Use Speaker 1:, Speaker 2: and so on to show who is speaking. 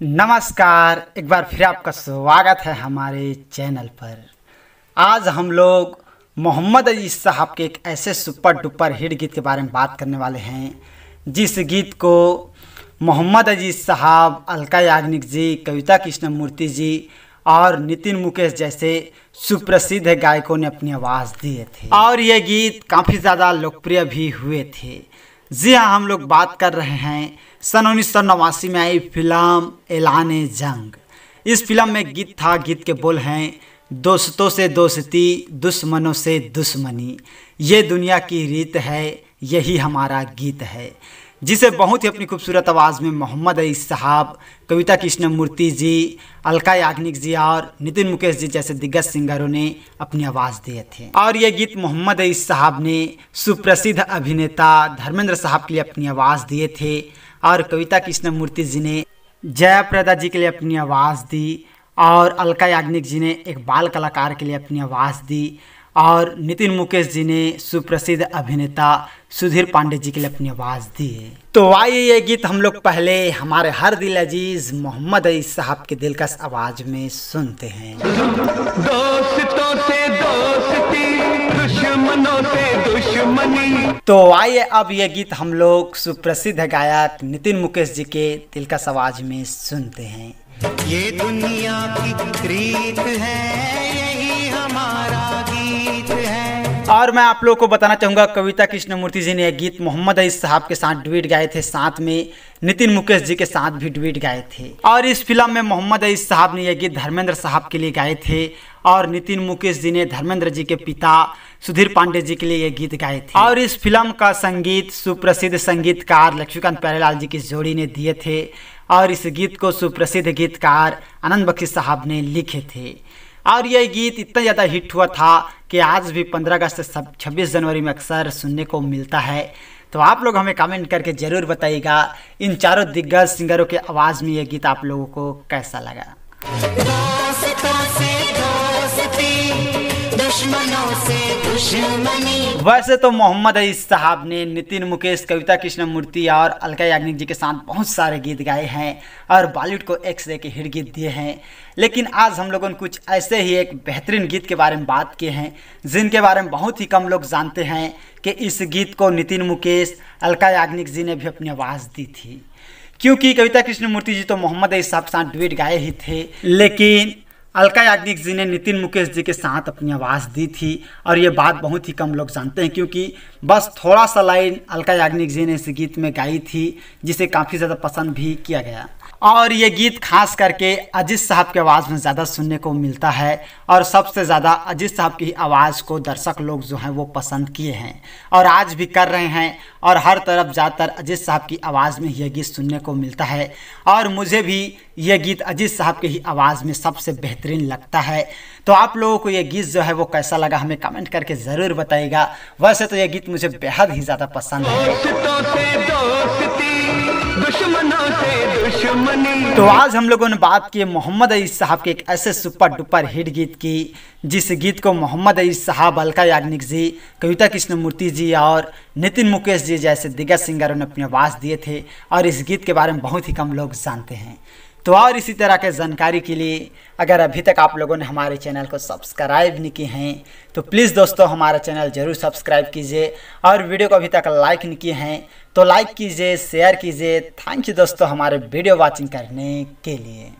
Speaker 1: नमस्कार, एक बार फिर आपका स्वागत है हमारे चैनल पर। आज हम लोग मोहम्मद अजीज साहब के एक ऐसे सुपर डुपर हिट गीत के बारे में बात करने वाले हैं जिस गीत को मोहम्मद अजीज साहब, अलका याग्निक जी, कविता कृष्णमूर्ति जी और नितिन मुकेश जैसे सुप्रसिद्ध गायकों ने अपनी आवाज़ दिए थे और ये गीत काफ़ी ज़्यादा लोकप्रिय भी हुए थे। जी हाँ, हम लोग बात कर रहे हैं सन 1989 में आई फिल्म ऐलान जंग। इस फिल्म में गीत था, गीत के बोल हैं, दोस्तों से दोस्ती, दुश्मनों से दुश्मनी, ये दुनिया की रीत है, यही हमारा गीत है, जिसे बहुत ही अपनी खूबसूरत आवाज़ में मोहम्मद अजीज साहब, कविता कृष्णमूर्ति जी, अलका याग्निक जी और नितिन मुकेश जी जैसे दिग्गज सिंगरों ने अपनी आवाज़ दिए थे। और ये गीत मोहम्मद अजीज साहब ने सुप्रसिद्ध अभिनेता धर्मेंद्र साहब के लिए अपनी आवाज़ दिए थे और कविता कृष्णमूर्ति जी ने जयाप्रदा जी के लिए अपनी आवाज़ दी और अलका याग्निक जी ने एक बाल कलाकार के लिए अपनी आवाज़ दी और नितिन मुकेश जी ने सुप्रसिद्ध अभिनेता सुधीर पांडे जी के लिए अपनी आवाज़ दी है। तो आइए ये गीत हम लोग पहले हमारे हर दिल अजीज मोहम्मद अजीज साहब के दिलकश आवाज़ में सुनते हैं।
Speaker 2: दोस्तों से दोस्ती, दुश्मनों से दुश्मनी।
Speaker 1: तो आइए अब ये गीत हम लोग सुप्रसिद्ध गायक नितिन मुकेश जी के दिलकश आवाज़ में सुनते हैं।
Speaker 2: ये दुनिया की रीत है, यही हमारा गीत है।
Speaker 1: और मैं आप लोगों को बताना चाहूँगा, कविता कृष्णमूर्ति जी ने यह गीत मोहम्मद अजीज साहब के साथ डुएट गाए थे, साथ में नितिन मुकेश जी के साथ भी डुएट गाए थे। और इस फिल्म में मोहम्मद अजीज साहब ने यह गीत धर्मेंद्र साहब के लिए गाए थे और नितिन मुकेश जी ने धर्मेंद्र जी के पिता सुधीर पांडे जी के लिए ये गीत गाए थे। और इस फिल्म का संगीत सुप्रसिद्ध संगीतकार लक्ष्मीकांत प्यारेलाल जी की जोड़ी ने दिए थे और इस गीत को सुप्रसिद्ध गीतकार आनंद बख्शी साहब ने लिखे थे। और यह गीत इतना ज़्यादा हिट हुआ था कि आज भी 15 अगस्त से 26 जनवरी में अक्सर सुनने को मिलता है। तो आप लोग हमें कमेंट करके ज़रूर बताइएगा इन चारों दिग्गज सिंगरों के आवाज़ में यह गीत आप लोगों को कैसा लगा। वैसे तो मोहम्मद अजीज साहब ने नितिन मुकेश, कविता कृष्णमूर्ति और अलका याग्निक जी के साथ बहुत सारे गीत गाए हैं और बॉलीवुड को एक से एक हिट गीत दिए हैं, लेकिन आज हम लोगों ने कुछ ऐसे ही एक बेहतरीन गीत के बारे में बात किए हैं जिनके बारे में बहुत ही कम लोग जानते हैं कि इस गीत को नितिन मुकेश, अलका याग्निक जी ने भी अपनी आवाज़ दी थी। क्योंकि कविता कृष्णमूर्ति जी तो मोहम्मद अजीज साहब के साथ डुएट गाए ही थे, लेकिन अलका याग्निक जी ने नितिन मुकेश जी के साथ अपनी आवाज़ दी थी और ये बात बहुत ही कम लोग जानते हैं, क्योंकि बस थोड़ा सा लाइन अलका याग्निक जी ने इस गीत में गाई थी जिसे काफ़ी ज़्यादा पसंद भी किया गया। और ये गीत खास करके अजीज साहब की आवाज़ में ज़्यादा सुनने को मिलता है और सबसे ज़्यादा अजीज साहब की आवाज़ को दर्शक लोग जो हैं वो पसंद किए हैं और आज भी कर रहे हैं और हर तरफ ज़्यादातर अजीज साहब की आवाज़ में यह गीत सुनने को मिलता है। और मुझे भी यह गीत अजीज साहब की ही आवाज़ में सबसे बेहतरीन लगता है। तो आप लोगों को यह गीत जो है वो कैसा लगा हमें कमेंट करके ज़रूर बताइएगा। वैसे तो यह गीत मुझे बेहद ही ज़्यादा पसंद है। तो आज हम लोगों ने बात की मोहम्मद अजीज साहब के एक ऐसे सुपर डुपर हिट गीत की जिस गीत को मोहम्मद अजीज साहब, अलका याग्निक जी, कविता कृष्णमूर्ति जी और नितिन मुकेश जी जैसे दिग्गज सिंगरों ने अपनी आवाज़ दिए थे और इस गीत के बारे में बहुत ही कम लोग जानते हैं। तो और इसी तरह के जानकारी के लिए अगर अभी तक आप लोगों ने हमारे चैनल को सब्सक्राइब नहीं किए हैं तो प्लीज़ दोस्तों हमारा चैनल ज़रूर सब्सक्राइब कीजिए और वीडियो को अभी तक लाइक नहीं किए हैं तो लाइक कीजिए, शेयर कीजिए। थैंक यू दोस्तों हमारे वीडियो वॉचिंग करने के लिए।